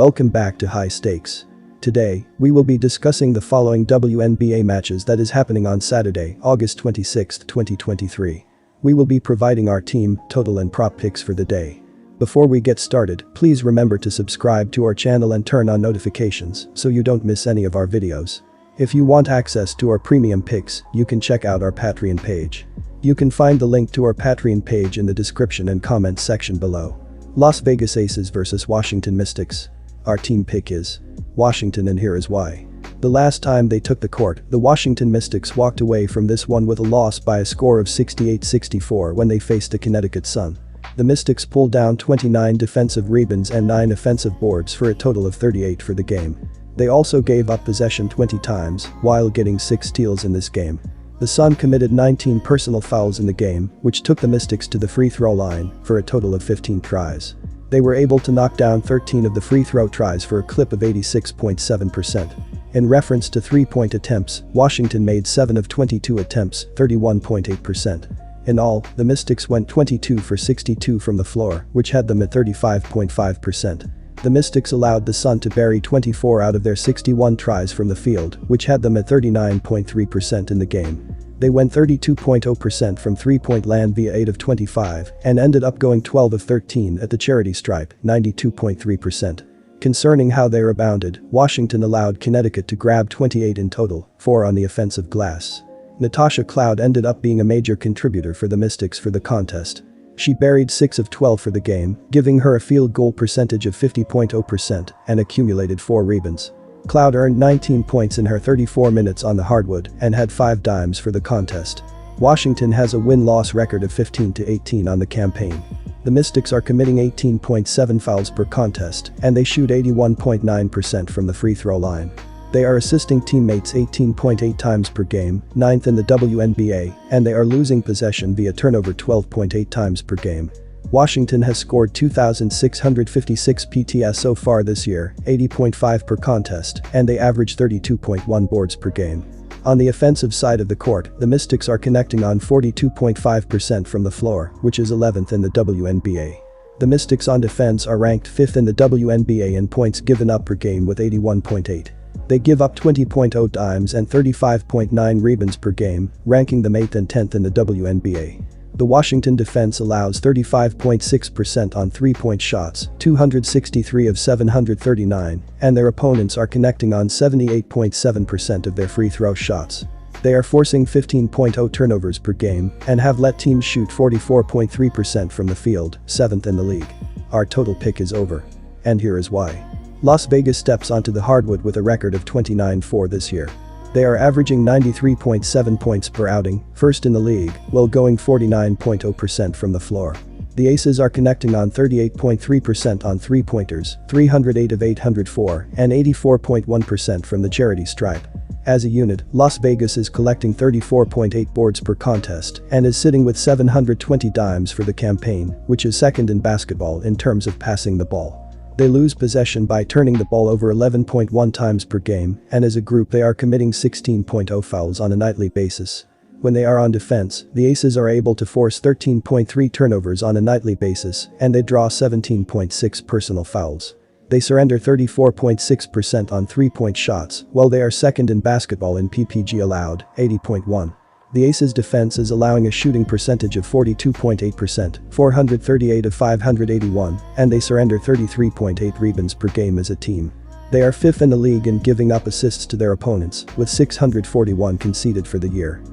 Welcome back to High Stakes. Today, we will be discussing the following WNBA matches that is happening on Saturday, August 26, 2023. We will be providing our team, total and prop picks for the day. Before we get started, please remember to subscribe to our channel and turn on notifications so you don't miss any of our videos. If you want access to our premium picks, you can check out our Patreon page. You can find the link to our Patreon page in the description and comments section below. Las Vegas Aces vs Washington Mystics. Our team pick is Washington, and here is why. The last time they took the court, the Washington Mystics walked away from this one with a loss by a score of 68-64 when they faced the Connecticut Sun. The Mystics pulled down 29 defensive rebounds and 9 offensive boards for a total of 38 for the game. They also gave up possession 20 times, while getting 6 steals in this game. The Sun committed 19 personal fouls in the game, which took the Mystics to the free throw line for a total of 15 tries. They were able to knock down 13 of the free throw tries for a clip of 86.7%. In reference to three-point attempts, Washington made 7 of 22 attempts, 31.8%. In all, the Mystics went 22 for 62 from the floor, which had them at 35.5%. The Mystics allowed the Sun to bury 24 out of their 61 tries from the field, which had them at 39.3% in the game. They went 32.0% from three-point land via 8 of 25 and ended up going 12 of 13 at the charity stripe, 92.3%. Concerning how they rebounded, Washington allowed Connecticut to grab 28 in total, 4 on the offensive glass. Natasha Cloud ended up being a major contributor for the Mystics for the contest. She buried 6 of 12 for the game, giving her a field goal percentage of 50.0% and accumulated 4 rebounds. Cloud earned 19 points in her 34 minutes on the hardwood and had 5 dimes for the contest. Washington has a win-loss record of 15-18 on the campaign. The Mystics are committing 18.7 fouls per contest and they shoot 81.9% from the free throw line. They are assisting teammates 18.8 times per game, 9th in the WNBA, and they are losing possession via turnover 12.8 times per game. Washington has scored 2,656 PTS so far this year, 80.5 per contest, and they average 32.1 boards per game. On the offensive side of the court, the Mystics are connecting on 42.5% from the floor, which is 11th in the WNBA. The Mystics on defense are ranked 5th in the WNBA in points given up per game with 81.8. They give up 20.0 dimes and 35.9 rebounds per game, ranking them 8th and 10th in the WNBA. The Washington defense allows 35.6% on three-point shots, 263 of 739, and their opponents are connecting on 78.7% of their free throw shots. They are forcing 15.0 turnovers per game and have let teams shoot 44.3% from the field, 7th in the league. Our total pick is over. And here is why. Las Vegas steps onto the hardwood with a record of 29-4 this year. They are averaging 93.7 points per outing, first in the league, while going 49.0% from the floor. The Aces are connecting on 38.3% on three-pointers, 308 of 804, and 84.1% from the charity stripe. As a unit, Las Vegas is collecting 34.8 boards per contest and is sitting with 720 dimes for the campaign, which is second in basketball in terms of passing the ball. They lose possession by turning the ball over 11.1 times per game, and as a group they are committing 16.0 fouls on a nightly basis. When they are on defense, the Aces are able to force 13.3 turnovers on a nightly basis, and they draw 17.6 personal fouls. They surrender 34.6% on three-point shots, while they are second in basketball in PPG allowed, 80.1. The Aces defense is allowing a shooting percentage of 42.8%, 438 of 581, and they surrender 33.8 rebounds per game as a team. They are 5th in the league in giving up assists to their opponents, with 641 conceded for the year.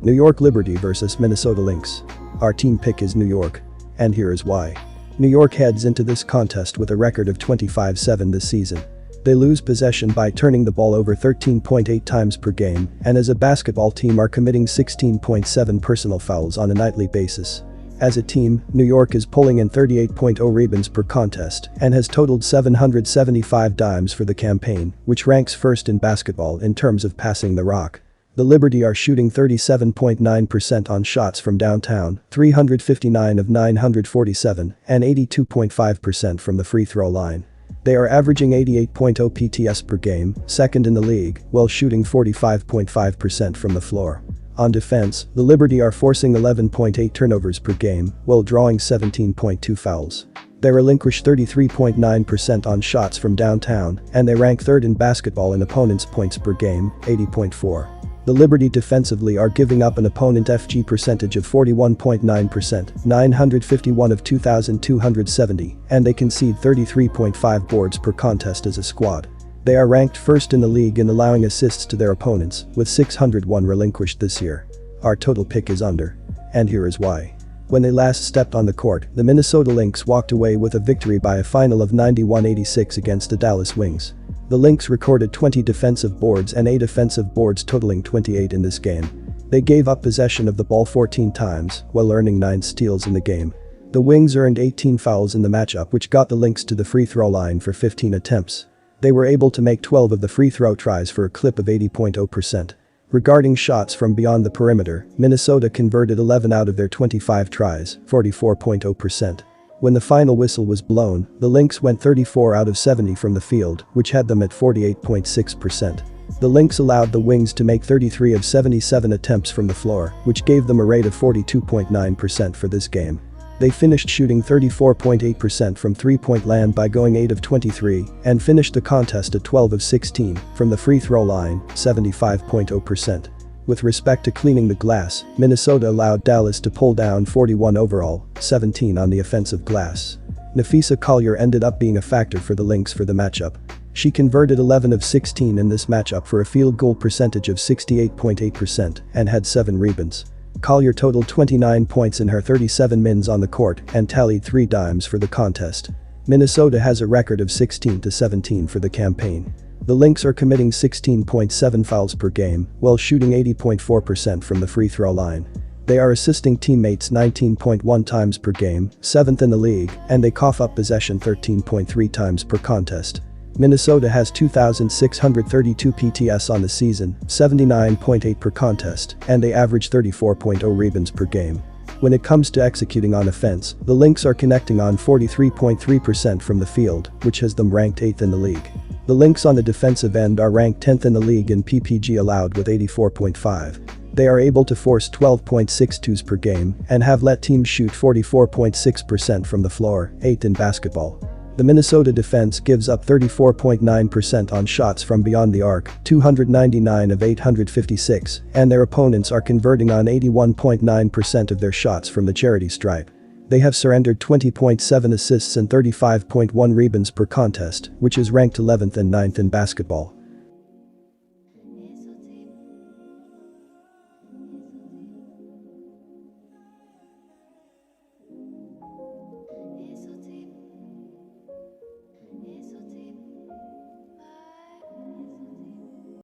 New York Liberty vs Minnesota Lynx. Our team pick is New York. And here is why. New York heads into this contest with a record of 25-7 this season. They lose possession by turning the ball over 13.8 times per game, and as a basketball team are committing 16.7 personal fouls on a nightly basis. As a team, New York is pulling in 38.0 rebounds per contest and has totaled 775 dimes for the campaign, which ranks first in basketball in terms of passing the rock. The Liberty are shooting 37.9% on shots from downtown, 359 of 947, and 82.5% from the free throw line. They are averaging 88.0 PTS per game, second in the league, while shooting 45.5% from the floor. On defense, the Liberty are forcing 11.8 turnovers per game, while drawing 17.2 fouls. They relinquish 33.9% on shots from downtown, and they rank 3rd in basketball in opponents' points per game, 80.4. The Liberty defensively are giving up an opponent FG percentage of 41.9%, 951 of 2,270, and they concede 33.5 boards per contest as a squad. They are ranked 1st in the league in allowing assists to their opponents, with 601 relinquished this year. Our total pick is under. And here is why. When they last stepped on the court, the Minnesota Lynx walked away with a victory by a final of 91-86 against the Dallas Wings. The Lynx recorded 20 defensive boards and 8 offensive boards totaling 28 in this game. They gave up possession of the ball 14 times, while earning 9 steals in the game. The Wings earned 18 fouls in the matchup, which got the Lynx to the free throw line for 15 attempts. They were able to make 12 of the free throw tries for a clip of 80.0%. Regarding shots from beyond the perimeter, Minnesota converted 11 out of their 25 tries, 44.0%. When the final whistle was blown, the Lynx went 34 out of 70 from the field, which had them at 48.6%. The Lynx allowed the Wings to make 33 of 77 attempts from the floor, which gave them a rate of 42.9% for this game. They finished shooting 34.8% from three-point land by going 8 of 23 and finished the contest at 12 of 16 from the free throw line, 75.0%. With respect to cleaning the glass, Minnesota allowed Dallas to pull down 41 overall, 17 on the offensive glass. Napheesa Collier ended up being a factor for the Lynx for the matchup. She converted 11 of 16 in this matchup for a field goal percentage of 68.8% and had 7 rebounds. Collier totaled 29 points in her 37 mins on the court and tallied 3 dimes for the contest. Minnesota has a record of 16-17 for the campaign. The Lynx are committing 16.7 fouls per game while shooting 80.4% from the free throw line. They are assisting teammates 19.1 times per game, 7th in the league, and they cough up possession 13.3 times per contest. Minnesota has 2,632 PTS on the season, 79.8 per contest, and they average 34.0 rebounds per game. When it comes to executing on offense, the Lynx are connecting on 43.3% from the field, which has them ranked 8th in the league. The Lynx on the defensive end are ranked 10th in the league in PPG allowed with 84.5. They are able to force 12.6 twos per game and have let teams shoot 44.6% from the floor, 8th in basketball. The Minnesota defense gives up 34.9% on shots from beyond the arc, 299 of 856, and their opponents are converting on 81.9% of their shots from the charity stripe. They have surrendered 20.7 assists and 35.1 rebounds per contest, which is ranked 11th and 9th in basketball.